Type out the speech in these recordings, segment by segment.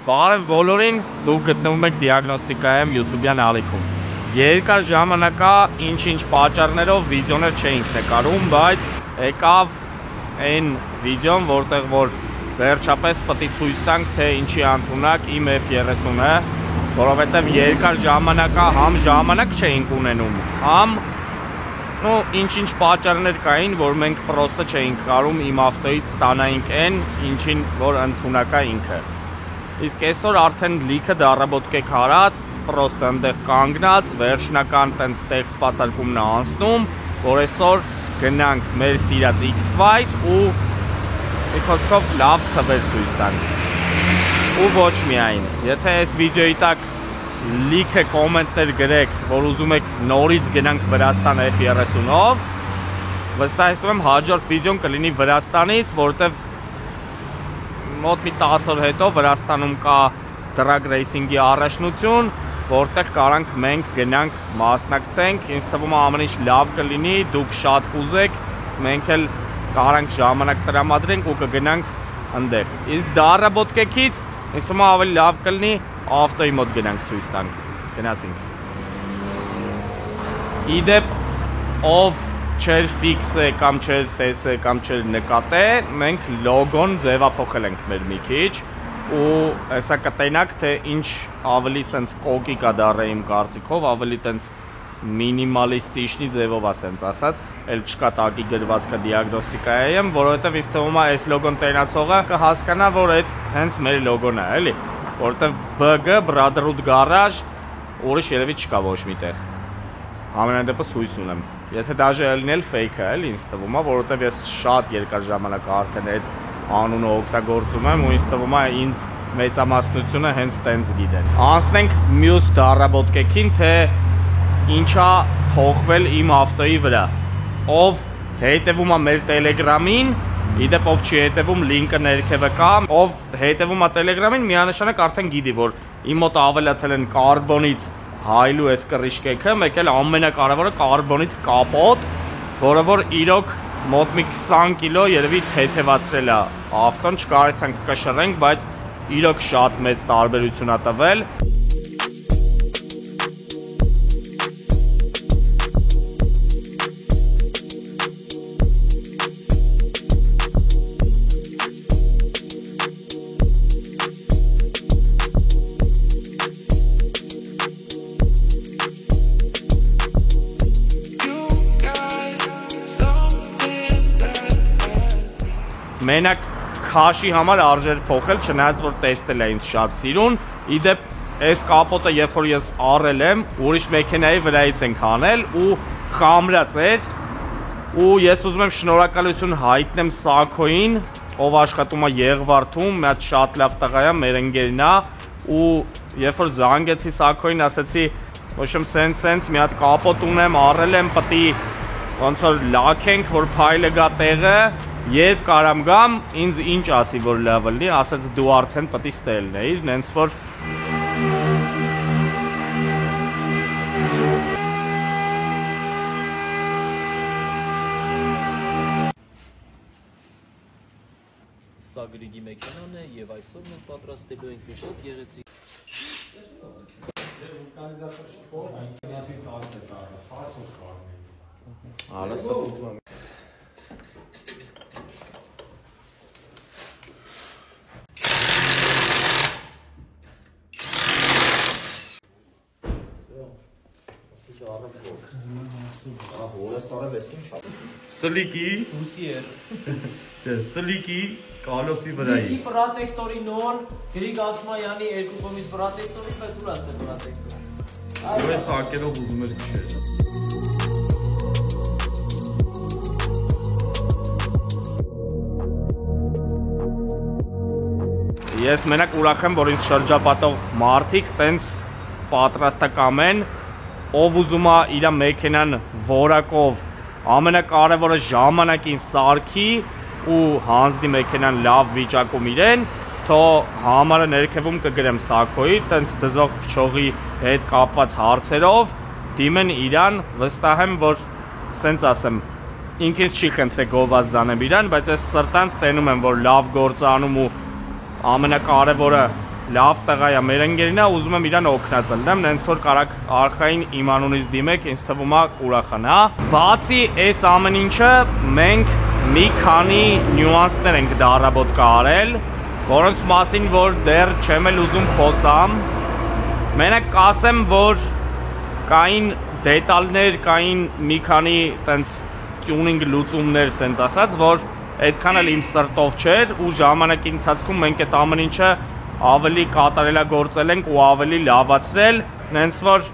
Բարև բոլորին, դուք գտնվում եք Դիագնոստիկայում YouTube-յան ալիքում։ Երկար ժամանակա ինչ-ինչ պատճառներով վիդեոներ չէինք նկարում, բայց եկավ այն վիդեոն, որտեղ որ վերջապես պետք է ցույց տանք, թե ինչի ընդունակ իմ F30-ը, որովհետև երկար ժամանակա համ ժամանակ չէինք ունենում, համ ինչ-ինչ պատճառներ կային, որ մենք պրոստը չէինք կարում իմ ավտոյից ստանայինք այն, ինչին որ ընդունակա ինքը։ Իսկ այսօր արդեն լիքը դարաբոդկեք հարած, պրոստ ընդեղ կանգնած, վերջնական տենց տեղ սպասարկումն է անցնում, որ այսօր գնանք մեր սիրած X-Wire ու մի խոսքով լավ թվեր ցույց տանք։ Ու ոչ միայն, եթե այս վիդեոյի տակ լիքը կոմենտներ գրեք, որ ուզում եք նորից գնանք Վրաստան F30-ով, վստահեցնում եմ հաջորդ վիդեոն կլինի Վրաստանից, որտեղ մոտ մի 10 օր հետո Վրաստանում կա drag racing-ի առաջնություն, որտեղ կարանք մենք գնանք մասնակցենք, ինձ թվում է ամեն ինչ լավ կլինի, դուք շատ կուզեք, մենք էլ կարանք ժամանակ տրամադրենք ու կգնանք ընդեղ։ Իսկ դարաբոդկեքից ինձ թվում է ավելի լավ կլինի ավտոյի մոտ գնանք ցույց տանք։ Գնացինք։ Իդեպ ով չեր ֆիքսը կամ չեր տեսը կամ չեր նկատե, մենք լոգոն ձևափոխել ենք մեր մի քիչ ու հեսա կտենակ, թե ինչ ավելի սենց կոկիկ է դառը իմ կարծիքով, ավելի տենց մինիմալիստիչնի ձևով է սենց ասած, էլ չկա տակի գրվածքը դիագնոստիկայում, որովհետև ինձ թվում է այս լոգոն տենացողը կհասկանա, որ այդ հենց մեր լոգոն է, էլի, որովհետև BG Brotherhood Garage ուրիշ երևի չկա ոչ միտեղ։ Ամենայն դեպս հույս ունեմ։ Եթե դաժե ելնել fake-ը էլ ինձ թվում է, որովհետև ես շատ երկար ժամանակ արդեն այդ անունը օգտագործում եմ ու ինձ թվում է ինձ մեծամասնությունը հենց տենց գիտեն։ Անցնենք մյուս դարաբոդկեքին, թե ինչա փոխվել իմ ավտոյի վրա։ Ով հետևում է մեր Telegram-ին, իդեպ ով չի հետևում, լինկը ներքևը կա, ով հետևում է Telegram-ին, միանշանակ արդեն գիտի, որ իմ մոտ ավելացել են կարբոնից հայլու այս կռիշկեքը, մեկ էլ ամենակարևորը կարբոնից կապոտ, որը որ իրոք մոտ մի 20 կիլո երևի թեթևացրել է ավտոն, չկարեցանք կշռենք, բայց իրոք շատ մեծ տարբերություն է տվել։ Մենակ քաշի համար արժեր փոխել, չնայած որ տեսնել է ինձ շատ սիրուն, իդեպ այս կապոտը երբ որ ես առել եմ, ուրիշ մեքենայի վրայից ենք անել ու խամրած էր ու ես ուզում եմ շնորհակալություն հայտնեմ Սակոին, ով աշխատում է Եղվարդում, մի հատ շատ լավ տղա է, մեր ընկերն է ու երբ որ զանգեցի Սակոին, ասեցի, ոչ եմ սենց մի հատ կապոտ ունեմ, առել եմ, պետք է ոնց որ լաքենք, որ փայլը գա տեղը, երբ կարամ գամ, ինձ ինչ ասի, որ լավ լինի, ասեց դու արդեն պետք է ստելնեիր, նենց որ Սա գրիգի մեքենան է եւ այսօր մենք պատրաստելու ենք մի շատ գեղեցիկ Սլիկի Սլիկի կալոսի վրայի Սլիկի պրոտեկտորի նոր Գրիգ Ասմայանի երկու կողմից պրոտեկտորի պետք է ուրաստ է պրոտեկտոր Ու ես ակերով ուզում էր քշել Ես մենակ ուրախ եմ, որ ինձ շրջապատող մարդիկ տենց պատրաստակամ են, ով ուզում է իր մեքենան որակով ամենակարևորը ժամանակին սարքի ու հանձնի մեքենան լավ վիճակում իրեն, թո համարը ներքևում կգրեմ Սակոյի, տենց դզող փչողի հետ կապված հարցերով, դիմեն իրան, վստահ եմ, որ սենց ասեմ, ինքից չի խնդրե գովված դանեմ իրան, բայց ես սրտանց տենում եմ, որ լավ գործ անում ու ամենակարևորը լավ տղա է մեր ընկերինա, ուզում եմ իրան օգնած լինեմ, նենց որ կարակ արխային իմ անունից դիմեք, ինձ թվում է ուրախանա։ Բացի այս ամեն ինչը, մենք մի քանի նյուանսներ ենք դարաբոտ կարել, որոնց մասին որ դեռ չեմ էլ ուզում խոսամ։ Մենակ կասեմ, որ կային դետալներ, կային մի քանի տենց տյունինգ լուծումներ, սենց ասած, որ այդքան էլ իմ սրտով չէր ու ժամանակի ընթացքում մենք այդ ամեն ինչը ավելի կատարելագործել ենք ու ավելի լավացրել, նենց որ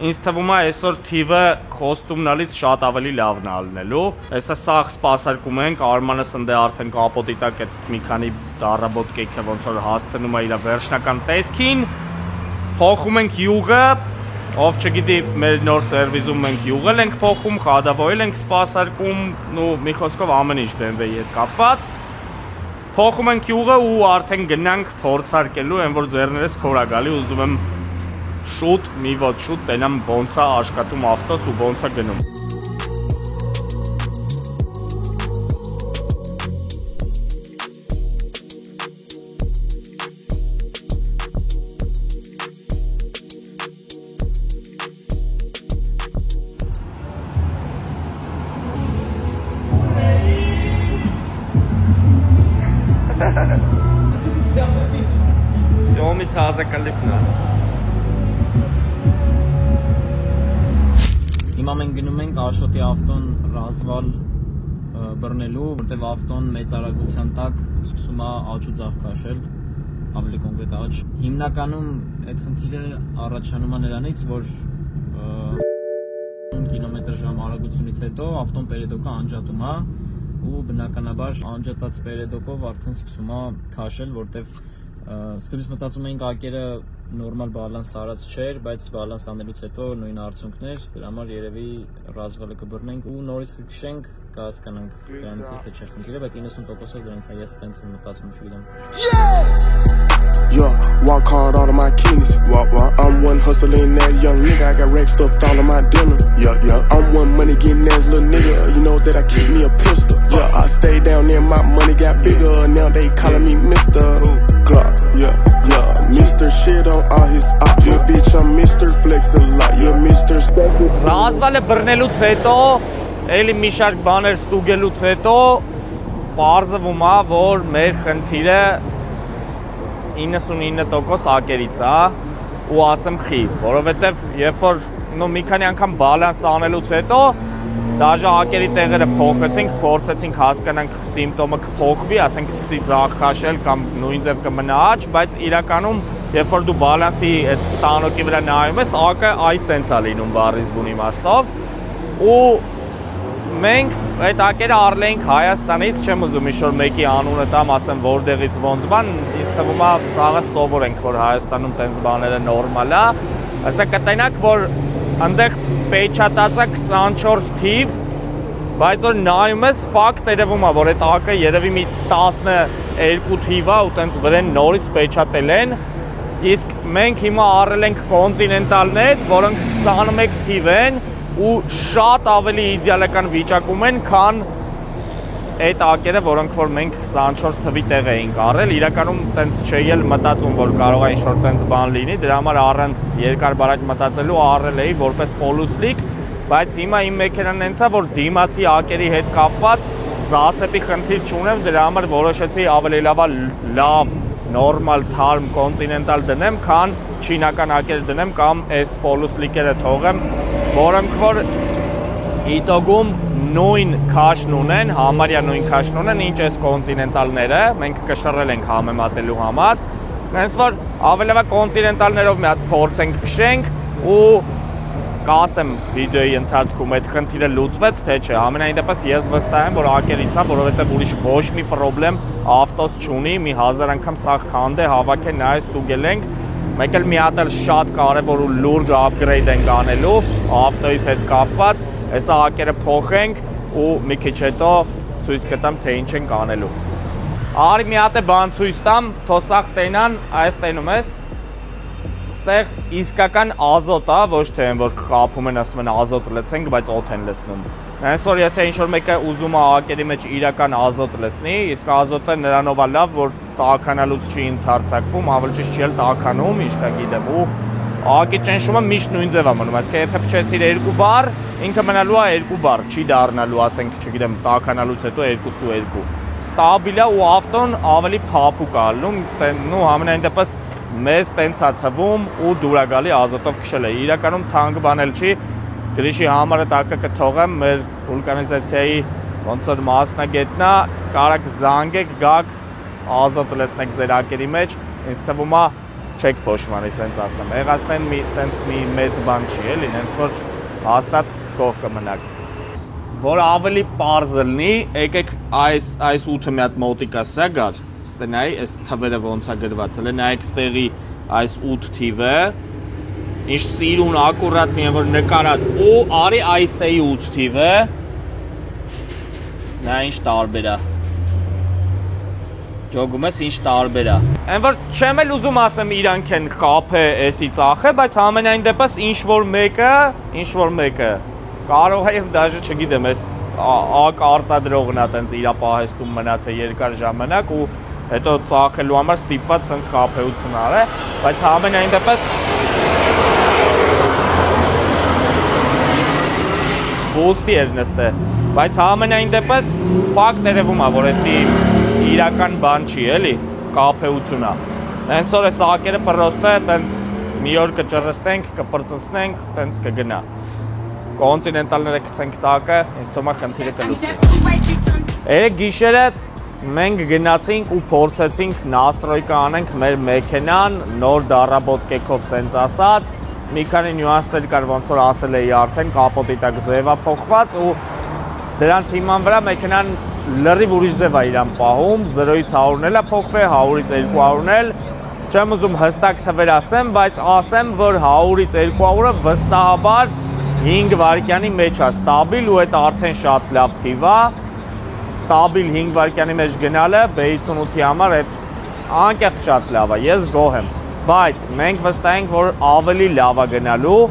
ինձ թվում է այսօր թիվը խոստումնալից շատ ավելի լավն է ալնելու։ Այսա սաղ սպասարկում ենք, Արմանը սնդե արդեն կապոտի տակ այդ մի քանի դարաբոտ կեքը ոնց որ հասցնում է իր վերջնական տեսքին, փոխում ենք յուղը, ով չգիտի մեր նոր սերվիզում մենք յուղել ենք փոխում, խադավոյել ենք սպասարկում, ու մի խոսքով ամեն ինչ BMW-ի հետ կապված։ Փոխում ենք յուղը ու արդեն գնանք փորձարկելու, այն որ ձեռներս քորա գալի, ուզում եմ շուտ, մի ոտ շուտ տենամ ոնց է աշխատում ավտոս ու ոնց է գնում։ Տյոմի թազը կլիպն է։ Հիմա մենք գնում ենք Աշոտի ավտոն ռազվալ բռնելու, որտեղ ավտոն մեծ արագության տակ սկսում է աճ ու ձախ քաշել, ավելի կոնկրետ աճ։ Հիմնականում այդ խնդիրը առաջանում է նրանից, որ կմ/ժ արագությունից հետո ավտոն պերեդոկը անջատում է ու բնականաբար անջատած պերեդոկով արդեն սկսում է քաշել, որտեղ սկզբից մտածում էինք ակերը նորմալ բալանս արած չէր, բայց բալանս անելուց հետո նույն արդյունքներ, դրա համար երևի ռազվալը կբռնենք ու նորից կքշենք, կհասկանանք դրանից թե չէ խնդիրը, բայց 90%-ով դրանից է, ես տենց եմ մտածում, չգիտեմ։ Yeah, walk hard out of my kidneys. I'm one hustling that young nigga. I got rack stuffed all in my dinner. Yeah. I'm one money getting that little nigga. You know that I keep me a pistol. Yeah, I stay down there, my money got bigger. Now they calling me Mr. Glock. Yeah. Mr. Shit on all his ops. Yeah, bitch, I'm Mr. Flex a lot. Yeah, Mr. Ռազվալը բռնելուց հետո, էլի մի շարք բաներ ստուգելուց հետո, պարզվում է, որ մեր խնդիրը 99% ակերից է ու ասեմ խի, որովհետև երբ որ մի քանի անգամ բալանս անելուց հետո դաժե ակերի տեղերը փոխեցինք, փորձեցինք հասկանանք սիմպտոմը կփոխվի, ասենք սկսի ձախ քաշել կամ նույն ձև կմնա աճ, բայց իրականում երբ որ դու բալանսի այդ ստանոկի վրա նայում ես, ակը այ սենց է լինում բառից բուն իմաստով ու մենք այդ ակերը առլեինք Հայաստանից, չեմ ուզում ինչ-որ մեկի անունը տամ, ասեմ որտեղից ոնց բան, ինձ թվում է սաղը սովոր ենք, որ Հայաստանում տենց բաները նորմալ է, ասա կտենակ, որ ընդեղ պեչատած է 24 թիվ, բայց որ նայում ես ֆակտ երևում է, որ այդ ակը երևի մի 12 թիվ է ու տենց վրեն նորից պեչատել են, իսկ մենք հիմա առել ենք կոնտինենտալներ, որոնք 21 թիվ են ու շատ ավելի իդեալական վիճակում են, քան այդ ակերը, որոնք որ մենք 24 թվի տեղ էինք առել, իրականում տենց չէի էլ մտածում, որ կարող է ինչ-որ տենց բան լինի, դրա համար առանց երկար բարակ մտածելու առել էի որպես պոլուսլիկ, բայց հիմա իմ մեքենան հենց է, որ դիմացի ակերի հետ կապված զացեպի խնդիր չունեմ, դրա համար որոշեցի ավելի լավ, նորմալ, թարմ, կոնտինենտալ դնեմ, քան չինական ակեր դնեմ կամ այս պոլուսլիկերը թողեմ, որոնք որ իտոգում նույն քաշն ունեն, համարյա նույն քաշն ունեն, ինչ այս կոնտինենտալները, մենք կշռել ենք համեմատելու համար, հենց որ ավելավա կոնտինենտալներով մի հատ փորձենք քշենք ու կասեմ վիդեոյի ընթացքում այդ խնդիրը լուծվեց, թե չէ, ամենայն դեպս ես վստահ եմ, որ ակերից է, որովհետև ուրիշ ոչ մի պրոբլեմ ավտոս չունի, մի 1000 անգամ սաղ քանդ է, հավաքել նայես ստուգել ենք, մեկ էլ մի հատ էլ շատ կարևոր ու լուրջ upgrade ենք անելու ավտոյից հետ կապված, հեսա ակերը փոխենք ու մի քիչ հետո ցույց կտամ, թե ինչ ենք անելու։ Արի մի հատ է բան ցույց տամ, թոսաղ տենան, այս տենում ես, ստեղ իսկական ազոտ է, ոչ թե են, որ կապում են, ասում են ազոտ լցենք, բայց օդ են լցնում։ Հենց որ եթե ինչ-որ մեկը ուզում է ակերի մեջ իրական ազոտ լցնի, իսկ ազոտը նրանով է լավ, որ տաքանալուց չի ընդարձակվում, ավելի ճիշտ չի էլ տաքանում, ինչ կա գիտեմ, ու ակի ճնշումը միշտ նույն ձև է մնում, այսինքն եթե փչեցիր 2 բար, ինքը մնալու է 2 բար, չի դառնալու, ասենք, չգիտեմ, տաքանալուց հետո 2.2 ստաբիլ է ու ավտոն ավելի փափուկ է ալնում, նու համենայն դեպս մեզ տենց է թվում ու դուր է գալի ազոտով քշելը։ Իրականում թանկ բան էլ չի, գրիշի համարը տակը կթողեմ, մեր վուլկանիզացիայի ոնց որ մասնագետն է, կարաք զանգեք, գաք, ազոտը լցնեք ձեր ակերի մեջ, ինձ թվում է չեք փոշմանի, սենց ասեմ, եղածնեն տենց մի մեծ բան չի էլի, հենց որ հաստատ կող կմնաք։ Որ ավելի պարզ լինի, եկեք այս 8 մի հատ մոտիկա սրա գար, ստենայի, այս թվերը ոնց է գրված, էլ նայեք ստեղի այս 8 թիվը, ինչ սիրուն ակուրատնի է, որ նկարած, ու արի այստեի 8 թիվը, նա ինչ տարբեր է, ջոգում ես ինչ տարբեր է, են որ չեմ էլ ուզում ասեմ իրանք են կապ է էսի ծախ է, բայց ամենայն դեպս ինչ որ մեկը, կարող է և դաժը չգիտեմ, ես ակ արտադրողն է տենց իրա պահեստում մնաց է երկար ժամանակ ու հետո ծախելու համար ստիպված սենց կապեություն արը, բայց ամենայն դեպս բոստի էր նստե, բայց ամենայն դեպս ֆակտ երևում է, որ եսի իրական բան չի էլի, կապեություն է, հենց որ ես ակերը պրոստ է, տենց մի օր կճրստենք, կպրծնցնենք, տենց կգնա կոնտինենտալները կցենք տակը, ինձ թվում է խնդիրը կլուծվի։ Երեկ գիշերը մենք գնացինք ու փորձեցինք նաստրոյկա անենք մեր մեքենան, նոր դառաբոդկեքով սենց ասած, մի քանի նյուանսներ կար, ոնց որ ասել էի արդեն, կապոտի տակ ձև է փոխված ու դրանց հիման վրա մեքենան լրիվ ուրիշ ձև է իրան պահում, 0-ից 100-ն էլ է փոխվել, 100-ից 200-ն էլ, չեմ ուզում հստակ թվեր ասեմ, բայց ասեմ, որ 100-ից 200-ը վստահաբար 5 վարկյանի մեջ է ստաբիլ ու այդ արդեն շատ լավ թիվ է, ստաբիլ 5 վարկյանի մեջ գնալը B58-ի համար այդ անկեղծ շատ լավ է, ես գոհ եմ, բայց մենք վստահ ենք, որ ավելի լավ է գնալու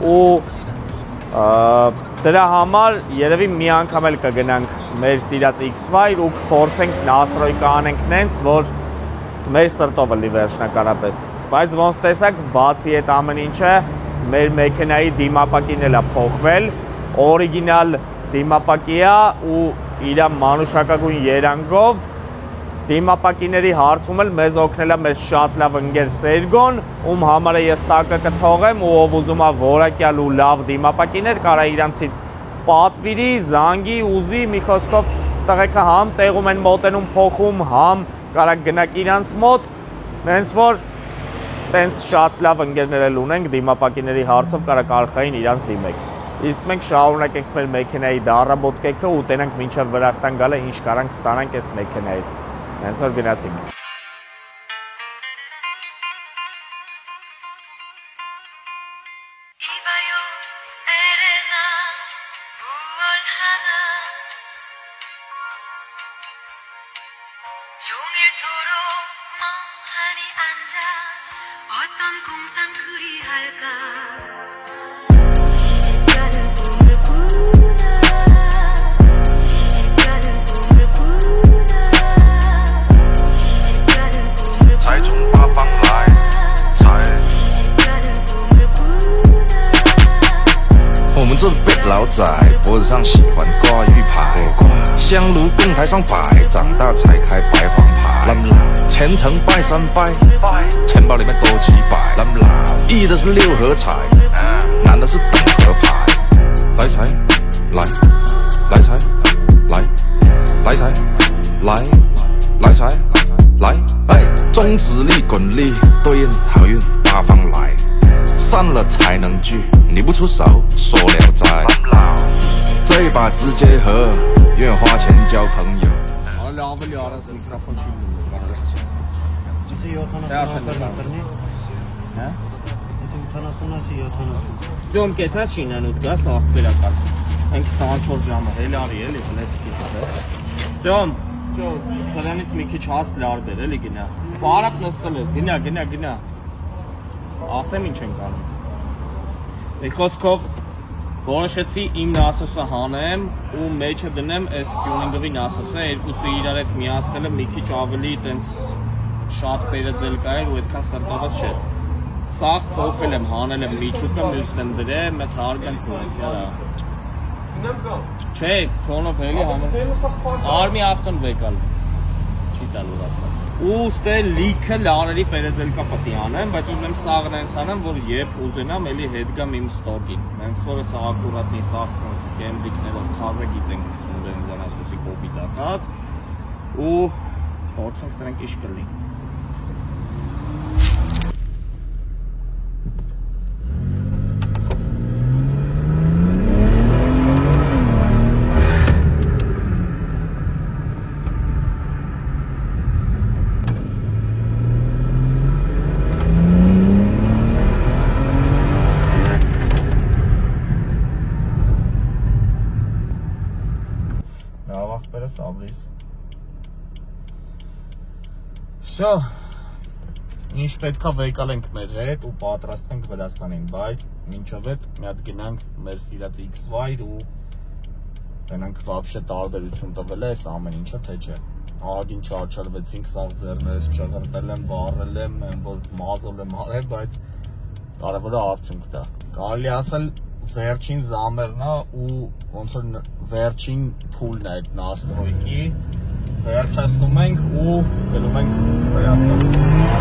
ու դրա համար երևի մի անգամ էլ կգնանք մեր սիրած X-Wire ու կփորձենք նաստրոյկա անենք նենց, որ մեր սրտով լի վերջնականապես, բայց ոնց տեսակ բացի այդ ամեն ինչը մեր մեքենայի դիմապակին էլ է փոխվել, օրիգինալ դիմապակի է ու իր մանուշակագույն երանգով դիմապակիների հարցում էլ մեզ օգնել է մեր շատ լավ ընկեր Սերգոն, ում համար ես տակը կթողեմ ու ով ուզում է որակյալ ու լավ դիմապակիներ, կարա իրանցից պատվիրի, զանգի, ուզի, մի խոսքով տղեկը համ տեղում են մոտենում փոխում, համ կարա գնաք իրանց մոտ, հենց որ տենց շատ լավ ընկերներ էլ ունենք դիմապակիների հարցով կարակ արխային իրանց դիմեք։ Իսկ մենք շարունակենք մեր մեքենայի դառաբոդկեքը ու տենանք մինչև Վրաստան գալը ինչ կարանք ստանանք այս մեքենայից։ Հենց որ գնացինք։脖子上喜欢挂玉牌，香炉供台上摆，长大才开白黄牌。虔诚拜三拜，钱包里面多几百。一的是6合彩，男的是等合牌。来财，来，来财，来，来财，来，来财，来，哎，中指力滚力，对应好运八方来。散了才能聚，你不出手，说聊斋。这把直接和，愿花钱交朋友。Ձյոմ կետած շինանուտ գաս աղբերական, հենք 24 ժամը, հելարի էլի, հնեսիքից է։ Ձյոմ, սրանից մի քիչ հաստ լարդեր էլի գնա, պարապ նստել ես, գնա, ասեմ ինչ ենք անում։ Մի խոսքով Որոշեցի իմ նասոսը հանեմ ու մեջը դնեմ այս տյունինգովի նասոսը, երկուսը իրար հետ միացնելը մի քիչ ավելի տենց շատ պերեձել կայր ու այդքան սրտավաց չէր։ Սաղ փոխել եմ, հանել եմ միջուկը, մյուսն եմ դրել, մեծ հարգան քունեցի, արա։ Չէ, քոնով էլի հանել։ Արմի ավտոն վեկալ։ Չի տալ ուրասը։ Ու ստե լիքը լաների պերեձելկա պետք է անեմ, բայց ուզում եմ սաղն այնց անեմ, որ երբ ուզենամ, էլի հետ գամ իմ ստոկին։ Հենց որ սա ակուրատնի սաղ սենց կեմբրիկներով թազագից ենք գցում բենզինասոսի կոպիտ ասած, ու փորձենք դրանք իշ կլինի։ Всё, ինչ պետքա վեկալենք մեր հետ ու պատրաստվենք Վրաստանին, բայց մինչև այդ մի հատ գնանք մեր սիրած X-Wire ու տենանք вообще տարբերություն տվել է այս ամեն ինչը, թե չէ։ Ահագին չարչարվեցինք, սաղ ձեռներս չղրտել եմ, վառել եմ, որ մազոլ եմ արել, բայց կարևորը արդյունք դա։ Կարելի ասել վերջին զամերն է ու ոնց որ վերջին փուլն է այդ նաստրոյկի, վերջացնում ենք ու գնում ենք Վրաստան։